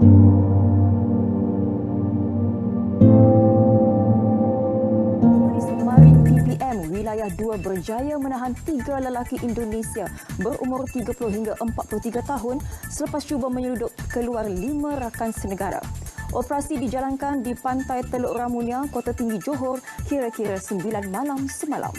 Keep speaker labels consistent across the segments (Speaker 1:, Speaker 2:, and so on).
Speaker 1: Marin PPM Wilayah 2 berjaya menahan 3 lelaki Indonesia berumur 30 hingga 43 tahun selepas cuba menyelundup keluar 5 rakan senegara. Operasi dijalankan di Pantai Teluk Ramunia, Kota Tinggi Johor kira-kira 9 malam semalam.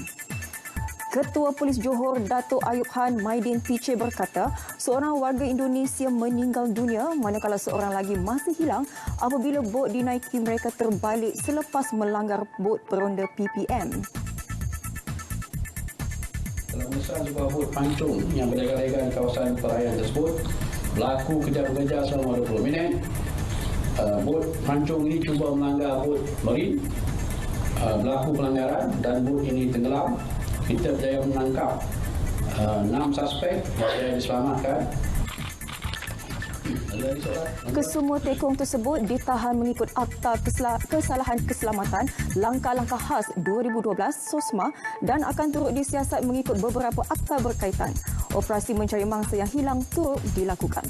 Speaker 1: Ketua Polis Johor, Dato' Ayub Khan Maidin Piche berkata, seorang warga Indonesia meninggal dunia manakala seorang lagi masih hilang apabila bot dinaiki mereka terbalik selepas melanggar bot peronda PPM.
Speaker 2: Dalam mengesan sebuah bot pancung yang berjaga-jaga di kawasan perairan tersebut, berlaku kejar-mengejar selama 20 minit. Bot pancung ini cuba melanggar bot marin, berlaku pelanggaran dan bot ini tenggelam. Kita berjaya menangkap 6 suspek yang diselamatkan.
Speaker 1: Kesemua tekong tersebut ditahan mengikut Akta Kesalahan Keselamatan Langkah-Langkah Khas 2012 SOSMA dan akan turut disiasat mengikut beberapa akta berkaitan. Operasi mencari mangsa yang hilang turut dilakukan.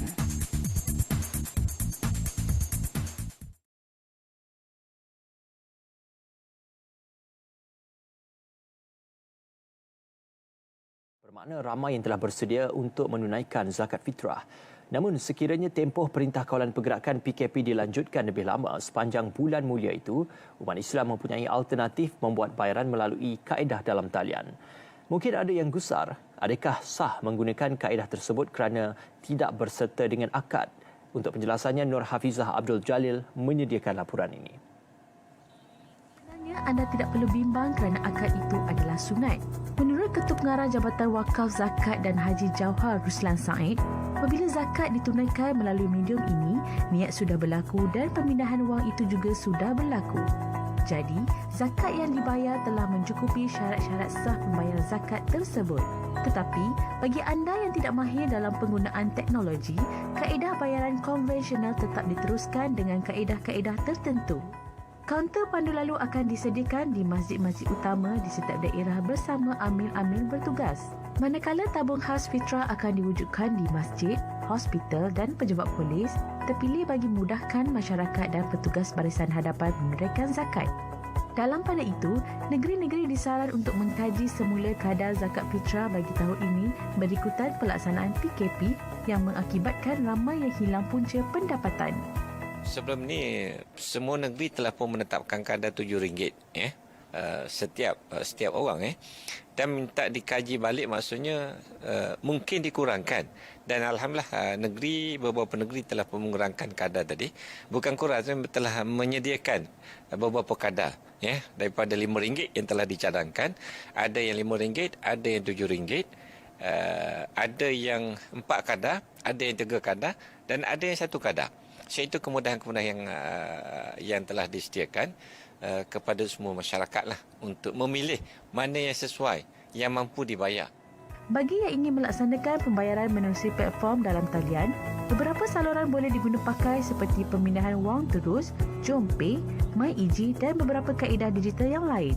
Speaker 3: Bermakna ramai yang telah bersedia untuk menunaikan zakat fitrah. Namun sekiranya tempoh Perintah Kawalan Pergerakan PKP dilanjutkan lebih lama sepanjang bulan mulia itu, umat Islam mempunyai alternatif membuat bayaran melalui kaedah dalam talian. Mungkin ada yang gusar, adakah sah menggunakan kaedah tersebut kerana tidak berserta dengan akad? Untuk penjelasannya, Nur Hafizah Abdul Jalil menyediakan laporan ini.
Speaker 4: Anda tidak perlu bimbang kerana akad itu adalah sunat. Menurut Ketua Pengarah Jabatan Wakaf Zakat dan Haji Jauhar Ruslan Said, apabila zakat ditunaikan melalui medium ini, niat sudah berlaku dan pemindahan wang itu juga sudah berlaku. Jadi, zakat yang dibayar telah mencukupi syarat-syarat sah pembayaran zakat tersebut. Tetapi, bagi anda yang tidak mahir dalam penggunaan teknologi, kaedah bayaran konvensional tetap diteruskan dengan kaedah-kaedah tertentu. Kaunter pandu lalu akan disediakan di masjid-masjid utama di setiap daerah bersama amil-amil bertugas. Manakala tabung khas fitrah akan diwujudkan di masjid, hospital dan pejabat polis, terpilih bagi memudahkan masyarakat dan petugas barisan hadapan menunaikan zakat. Dalam pada itu, negeri-negeri disaran untuk mengkaji semula kadar zakat fitrah bagi tahun ini berikutan pelaksanaan PKP yang mengakibatkan ramai yang hilang punca pendapatan.
Speaker 5: Sebelum ni semua negeri telah pun menetapkan kadar RM7 setiap orang dan minta dikaji balik, maksudnya mungkin dikurangkan, dan alhamdulillah beberapa negeri telah pun mengurangkan kadar tadi, bukan kurang, telah menyediakan beberapa kadar daripada RM5 yang telah dicadangkan, ada yang RM5, ada yang RM7, ada yang 4 kadar, ada yang 3 kadar dan ada yang 1 kadar. Iaitu kemudahan-kemudahan yang telah disediakan kepada semua masyarakat lah untuk memilih mana yang sesuai, yang mampu dibayar.
Speaker 4: Bagi yang ingin melaksanakan pembayaran menerusi platform dalam talian, beberapa saluran boleh diguna pakai seperti pemindahan wang terus, JomPay, MyEG dan beberapa kaedah digital yang lain.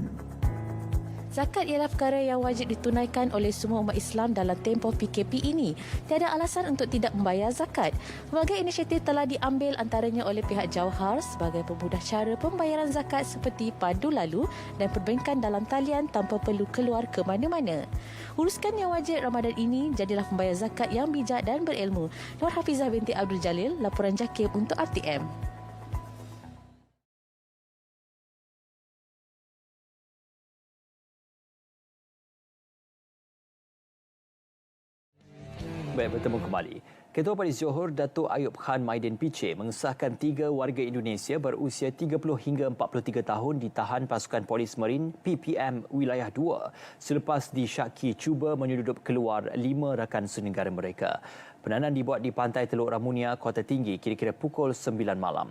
Speaker 4: Zakat ialah perkara yang wajib ditunaikan oleh semua umat Islam dalam tempoh PKP ini. Tiada alasan untuk tidak membayar zakat. Berbagai inisiatif telah diambil antaranya oleh pihak Jauhar sebagai pemudah cara pembayaran zakat seperti padu lalu dan perbankan dalam talian tanpa perlu keluar ke mana-mana. Uruskan yang wajib Ramadan ini, jadilah pembayar zakat yang bijak dan berilmu. Nur Hafizah binti Abdul Jalil, laporan JAKIM untuk RTM.
Speaker 3: Baik, bertemu kembali. Ketua Polis Johor, Dato' Ayub Khan Maidin Piche mengesahkan 3 warga Indonesia berusia 30 hingga 43 tahun ditahan pasukan polis marin PPM Wilayah 2 selepas disyaki cuba menyelundup keluar 5 rakan senegara mereka. Penahanan dibuat di Pantai Teluk Ramunia, Kota Tinggi kira-kira pukul 9 malam.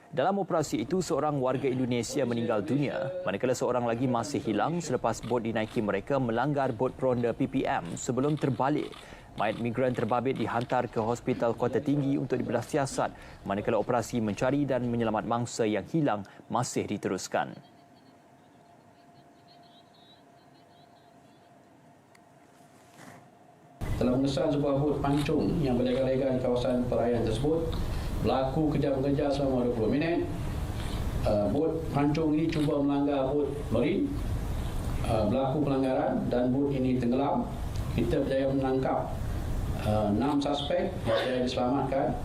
Speaker 3: Dalam operasi itu, seorang warga Indonesia meninggal dunia, manakala seorang lagi masih hilang selepas bot dinaiki mereka melanggar bot peronda PPM sebelum terbalik. Mayat migran terbabit dihantar ke Hospital Kota Tinggi untuk dibedah siasat, manakala operasi mencari dan menyelamat mangsa yang hilang masih diteruskan.
Speaker 2: Dalam mengesan sebuah bot pancung yang berjaga-jaga di kawasan perairan tersebut, berlaku kejar-mengejar selama 20 minit. Bot pancung ini cuba melanggar bot marin, berlaku pelanggaran dan bot ini tenggelam. Kita berjaya menangkap 6 suspek yang berjaya diselamatkan.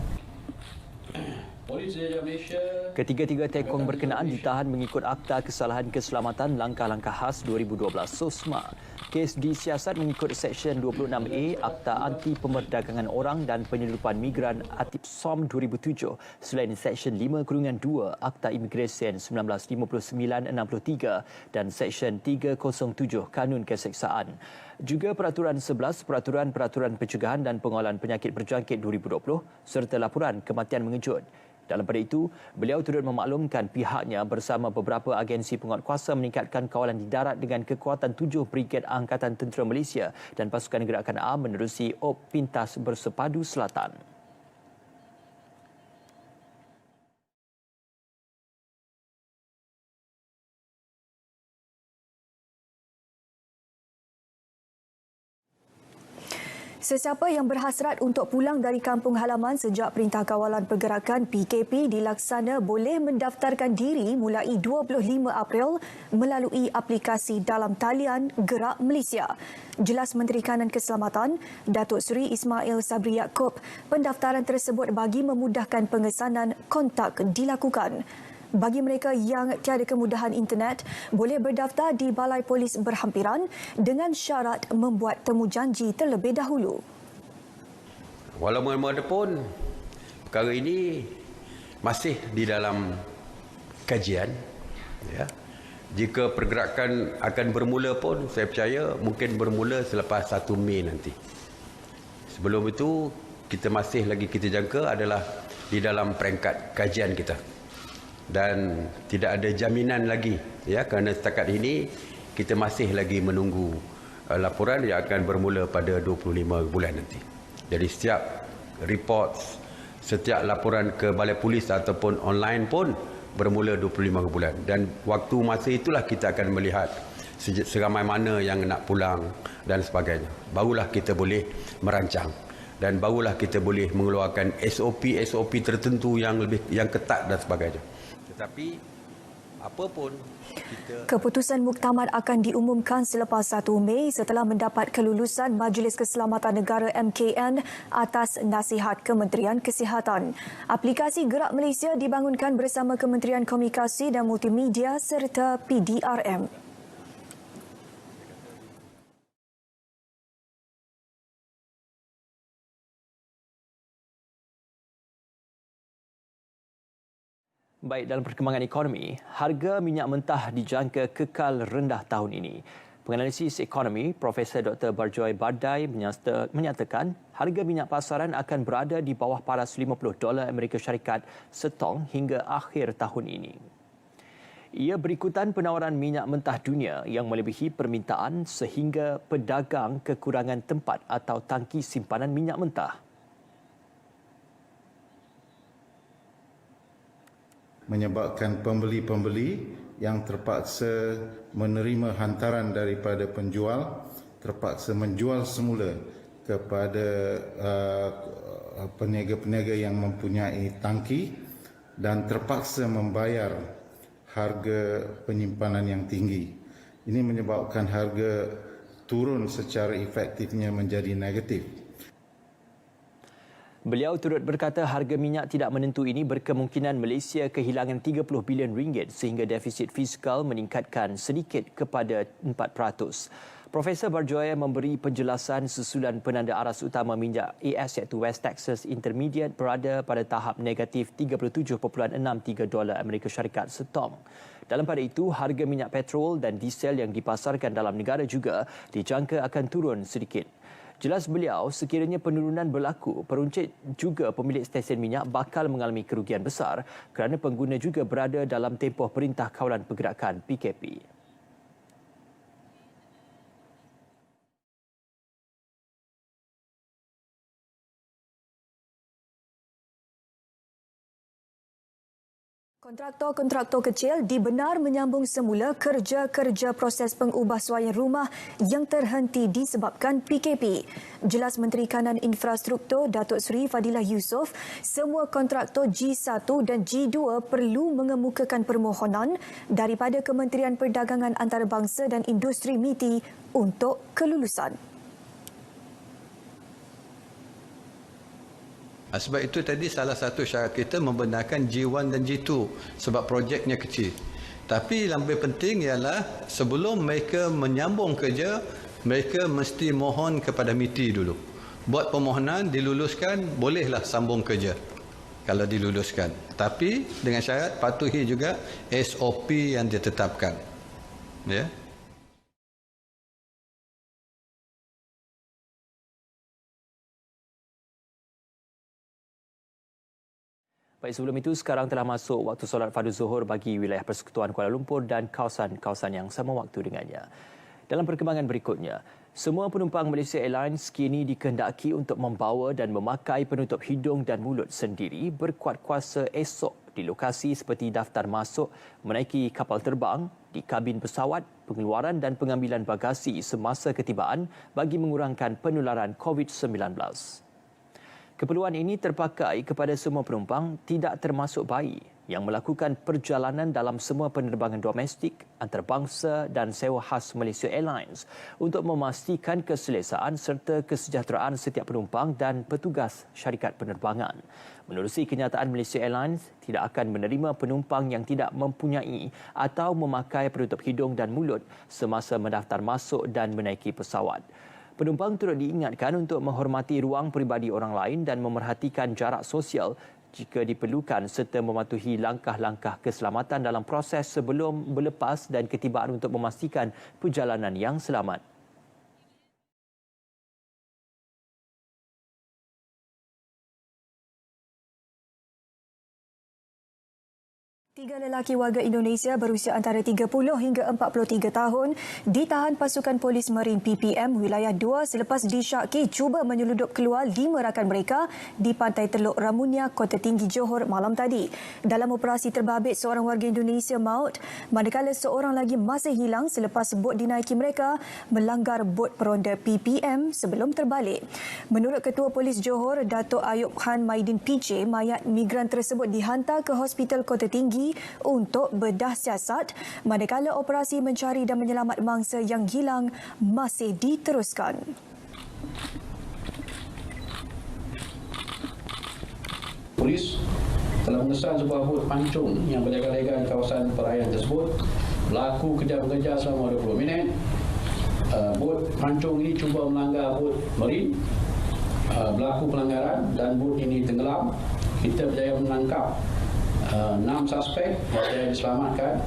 Speaker 2: Polis Raja Malaysia.
Speaker 3: Ketiga-tiga tekong berkenaan ditahan mengikut Akta Kesalahan Keselamatan Langkah-Langkah Khas 2012 SOSMA. Kes disiasat mengikut Seksyen 26A Akta Anti Pemerdagangan Orang dan Penyelundupan Migran Atip SOM 2007 selain Seksyen 5/2 Akta Imigresen 1959-63 dan Seksyen 307 Kanun Keseksaan. Juga Peraturan 11 Peraturan Pencegahan dan Pengawalan Penyakit Berjangkit 2020 serta laporan kematian mengejut. Dalam pada itu, beliau turut memaklumkan pihaknya bersama beberapa agensi penguatkuasa meningkatkan kawalan di darat dengan kekuatan 7 Brigad Angkatan Tentera Malaysia dan pasukan gerakan A menerusi Op Pintas Bersepadu Selatan.
Speaker 1: Sesiapa yang berhasrat untuk pulang dari kampung halaman sejak Perintah Kawalan Pergerakan PKP dilaksana boleh mendaftarkan diri mulai 25 April melalui aplikasi dalam talian Gerak Malaysia. Jelas Menteri Kanan Keselamatan, Datuk Seri Ismail Sabri Yaakob, pendaftaran tersebut bagi memudahkan pengesanan kontak dilakukan. Bagi mereka yang tiada kemudahan internet, boleh berdaftar di Balai Polis berhampiran dengan syarat membuat temujanji terlebih dahulu.
Speaker 6: Walau mana pun, perkara ini masih di dalam kajian. Ya. Jika pergerakan akan bermula pun, saya percaya mungkin bermula selepas 1 Mei nanti. Sebelum itu, kita masih lagi kita jangka adalah di dalam peringkat kajian kita. Dan tidak ada jaminan lagi, ya, kerana setakat ini kita masih lagi menunggu laporan yang akan bermula pada 25 bulan nanti. Jadi setiap report, setiap laporan ke Balai Polis ataupun online pun bermula 25 bulan. Dan waktu masa itulah kita akan melihat seramai mana yang nak pulang dan sebagainya. Barulah kita boleh merancang dan barulah kita boleh mengeluarkan SOP tertentu yang ketat dan sebagainya. Tetapi apapun
Speaker 1: Keputusan muktamar akan diumumkan selepas 1 Mei setelah mendapat kelulusan Majlis Keselamatan Negara MKN atas nasihat Kementerian Kesihatan. Aplikasi Gerak Malaysia dibangunkan bersama Kementerian Komunikasi dan Multimedia serta PDRM.
Speaker 3: Baik, dalam perkembangan ekonomi, harga minyak mentah dijangka kekal rendah tahun ini. Penganalisis ekonomi, Profesor Dr. Barjoy Bardai menyatakan harga minyak pasaran akan berada di bawah paras $50 Amerika Syarikat setong hingga akhir tahun ini. Ia berikutan penawaran minyak mentah dunia yang melebihi permintaan sehingga pedagang kekurangan tempat atau tangki simpanan minyak mentah.
Speaker 7: Menyebabkan pembeli-pembeli yang terpaksa menerima hantaran daripada penjual terpaksa menjual semula kepada peniaga-peniaga yang mempunyai tangki dan terpaksa membayar harga penyimpanan yang tinggi. Ini menyebabkan harga turun secara efektifnya menjadi negatif.
Speaker 3: Beliau turut berkata harga minyak tidak menentu ini berkemungkinan Malaysia kehilangan 30 bilion ringgit sehingga defisit fiskal meningkatkan sedikit kepada 4%. Profesor Barjoy memberi penjelasan sesudah penanda aras utama minyak AS iaitu West Texas Intermediate berada pada tahap negatif $37.63 Amerika Syarikat setong. Dalam pada itu, harga minyak petrol dan diesel yang dipasarkan dalam negara juga dijangka akan turun sedikit. Jelas beliau, sekiranya penurunan berlaku, peruncit juga pemilik stesen minyak bakal mengalami kerugian besar kerana pengguna juga berada dalam tempoh Perintah Kawalan Pergerakan PKP.
Speaker 1: Kontraktor-kontraktor kecil dibenar menyambung semula kerja-kerja proses pengubahsuaian rumah yang terhenti disebabkan PKP. Jelas Menteri Kanan Infrastruktur Datuk Seri Fadilah Yusof, semua kontraktor G1 dan G2 perlu mengemukakan permohonan daripada Kementerian Perdagangan Antarabangsa dan Industri MITI untuk kelulusan.
Speaker 8: Sebab itu tadi salah satu syarat kita membenarkan G1 dan G2 sebab projeknya kecil. Tapi yang lebih penting ialah sebelum mereka menyambung kerja, mereka mesti mohon kepada MITI dulu. Buat permohonan, diluluskan, bolehlah sambung kerja kalau diluluskan. Tapi dengan syarat patuhi juga SOP yang ditetapkan. Ya.
Speaker 3: Baik, sebelum itu sekarang telah masuk waktu solat fardu zuhur bagi wilayah Persekutuan Kuala Lumpur dan kawasan-kawasan yang sama waktu dengannya. Dalam perkembangan berikutnya, semua penumpang Malaysia Airlines kini dikehendaki untuk membawa dan memakai penutup hidung dan mulut sendiri berkuat kuasa esok di lokasi seperti daftar masuk, menaiki kapal terbang, di kabin pesawat, pengeluaran dan pengambilan bagasi semasa ketibaan bagi mengurangkan penularan COVID-19. Keperluan ini terpakai kepada semua penumpang, tidak termasuk bayi, yang melakukan perjalanan dalam semua penerbangan domestik, antarabangsa dan sewa khas Malaysia Airlines untuk memastikan keselesaan serta kesejahteraan setiap penumpang dan petugas syarikat penerbangan. Menerusi kenyataan Malaysia Airlines, tidak akan menerima penumpang yang tidak mempunyai atau memakai penutup hidung dan mulut semasa mendaftar masuk dan menaiki pesawat. Penumpang turut diingatkan untuk menghormati ruang peribadi orang lain dan memerhatikan jarak sosial jika diperlukan serta mematuhi langkah-langkah keselamatan dalam proses sebelum, berlepas dan ketibaan untuk memastikan perjalanan yang selamat.
Speaker 1: Tiga lelaki warga Indonesia berusia antara 30 hingga 43 tahun ditahan pasukan polis Marin PPM wilayah 2 selepas disyaki cuba menyeludup keluar 5 rakan mereka di pantai Teluk Ramunia, Kota Tinggi, Johor malam tadi. Dalam operasi terbabit, seorang warga Indonesia maut manakala seorang lagi masih hilang selepas bot dinaiki mereka melanggar bot peronda PPM sebelum terbalik. Menurut Ketua Polis Johor, Datuk Ayub Khan Maidin PJ, mayat migran tersebut dihantar ke Hospital Kota Tinggi untuk bedah siasat, manakala operasi mencari dan menyelamat mangsa yang hilang masih diteruskan.
Speaker 2: Polis telah mengesan sebuah bot pancung yang berjaga-jaga di kawasan perairan tersebut berlaku kejar-mengejar selama 20 minit. Bot pancung ini cuba melanggar bot Marin, berlaku pelanggaran dan bot ini tenggelam. Kita berjaya menangkap 6 suspek yang diselamatkan.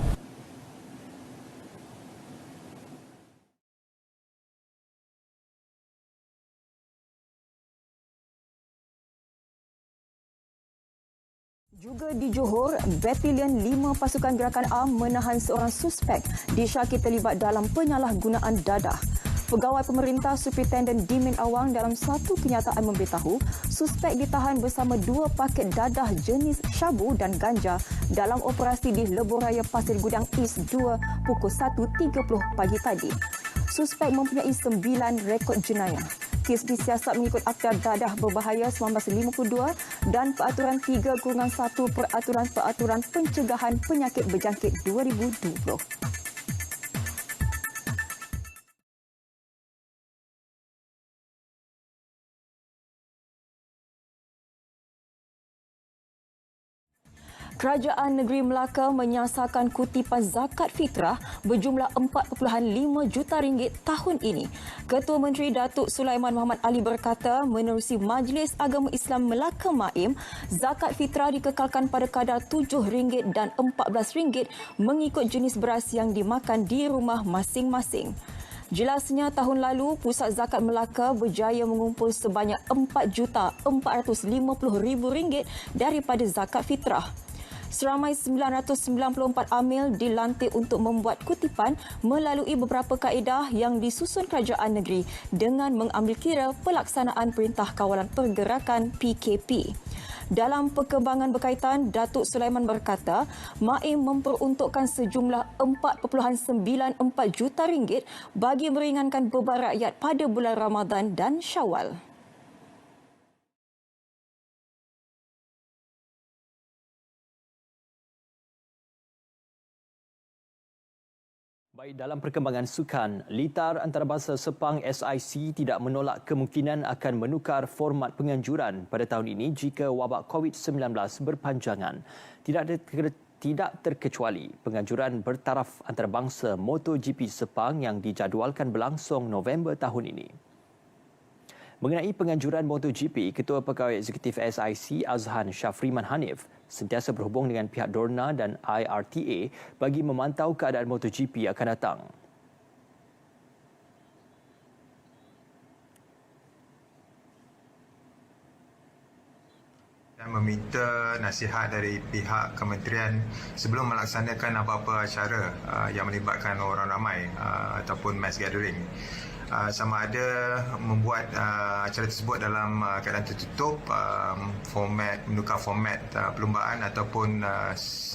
Speaker 1: Juga di Johor, Batalion 5 Pasukan Gerakan AM menahan seorang suspek disyaki terlibat dalam penyalahgunaan dadah. Pegawai pemerintah Superintendent Dimin Awang dalam satu kenyataan memberitahu, suspek ditahan bersama 2 paket dadah jenis syabu dan ganja dalam operasi di Lebuh Raya Pasir Gudang East 2 pukul 1.30 pagi tadi. Suspek mempunyai 9 rekod jenayah. Kes disiasat mengikut Akta Dadah Berbahaya 1952 dan Peraturan 3/1 Peraturan Pencegahan Penyakit Berjangkit 2020. Kerajaan Negeri Melaka menyasarkan kutipan zakat fitrah berjumlah 4.5 juta ringgit tahun ini. Ketua Menteri Datuk Sulaiman Muhammad Ali berkata, menerusi Majlis Agama Islam Melaka MAIM, zakat fitrah dikekalkan pada kadar RM7 dan RM14 mengikut jenis beras yang dimakan di rumah masing-masing. Jelasnya, tahun lalu Pusat Zakat Melaka berjaya mengumpul sebanyak RM4,450,000 daripada zakat fitrah. Seramai 994 amil dilantik untuk membuat kutipan melalui beberapa kaedah yang disusun kerajaan negeri dengan mengambil kira pelaksanaan Perintah Kawalan Pergerakan PKP. Dalam perkembangan berkaitan, Datuk Sulaiman berkata, MAIM memperuntukkan sejumlah 4.94 juta ringgit bagi meringankan beban rakyat pada bulan Ramadan dan Syawal.
Speaker 3: Baik, dalam perkembangan sukan, Litar Antarabangsa Sepang SIC tidak menolak kemungkinan akan menukar format penganjuran pada tahun ini jika wabak COVID-19 berpanjangan. Tidak terkecuali penganjuran bertaraf antarabangsa MotoGP Sepang yang dijadualkan berlangsung November tahun ini. Mengenai penganjuran MotoGP, Ketua Pegawai Eksekutif SIC Azhan Syafriman Hanif sentiasa berhubung dengan pihak Dorna dan IRTA bagi memantau keadaan MotoGP akan datang.
Speaker 9: Dan meminta nasihat dari pihak kementerian sebelum melaksanakan apa-apa acara yang melibatkan orang ramai ataupun mass gathering. Sama ada membuat acara tersebut dalam keadaan tertutup, menukar format perlumbaan ataupun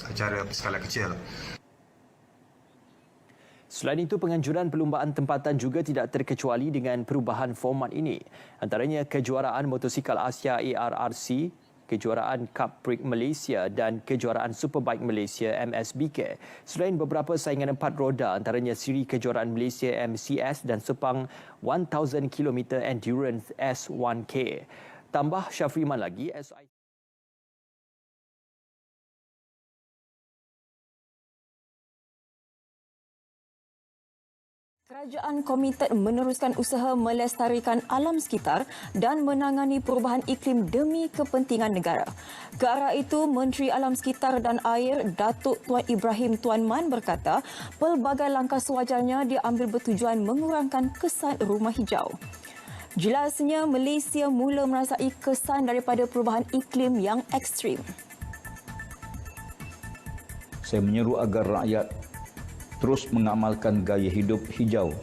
Speaker 9: acara berskala kecil.
Speaker 3: Selain itu, penganjuran perlumbaan tempatan juga tidak terkecuali dengan perubahan format ini. Antaranya kejuaraan motosikal Asia ARRC, kejuaraan Cup Prix Malaysia dan kejuaraan Superbike Malaysia MSBK. Selain beberapa saingan 4 roda antaranya siri kejuaraan Malaysia MCS dan Sepang 1000 km Endurance S1K. Tambah Syafriman lagi,
Speaker 1: Kerajaan komited meneruskan usaha melestarikan alam sekitar dan menangani perubahan iklim demi kepentingan negara. Ke arah itu, Menteri Alam Sekitar dan Air Datuk Tuan Ibrahim Tuan Man berkata, pelbagai langkah sewajarnya diambil bertujuan mengurangkan kesan rumah hijau. Jelasnya, Malaysia mula merasai kesan daripada perubahan iklim yang ekstrim.
Speaker 10: Saya menyeru agar rakyat terus mengamalkan gaya hidup hijau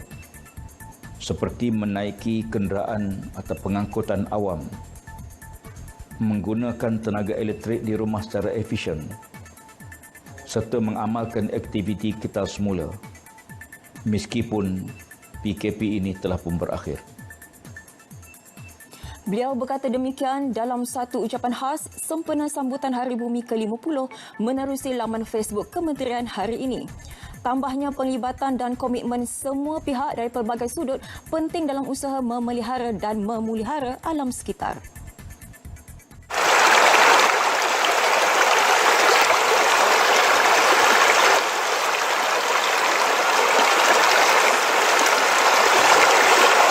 Speaker 10: seperti menaiki kenderaan atau pengangkutan awam, menggunakan tenaga elektrik di rumah secara efisien serta mengamalkan aktiviti kita semula meskipun PKP ini telah pun berakhir.
Speaker 1: Beliau berkata demikian dalam satu ucapan khas sempena sambutan Hari Bumi ke-50 menerusi laman Facebook Kementerian hari ini. Tambahnya, penglibatan dan komitmen semua pihak dari pelbagai sudut penting dalam usaha memelihara dan memulihara alam sekitar.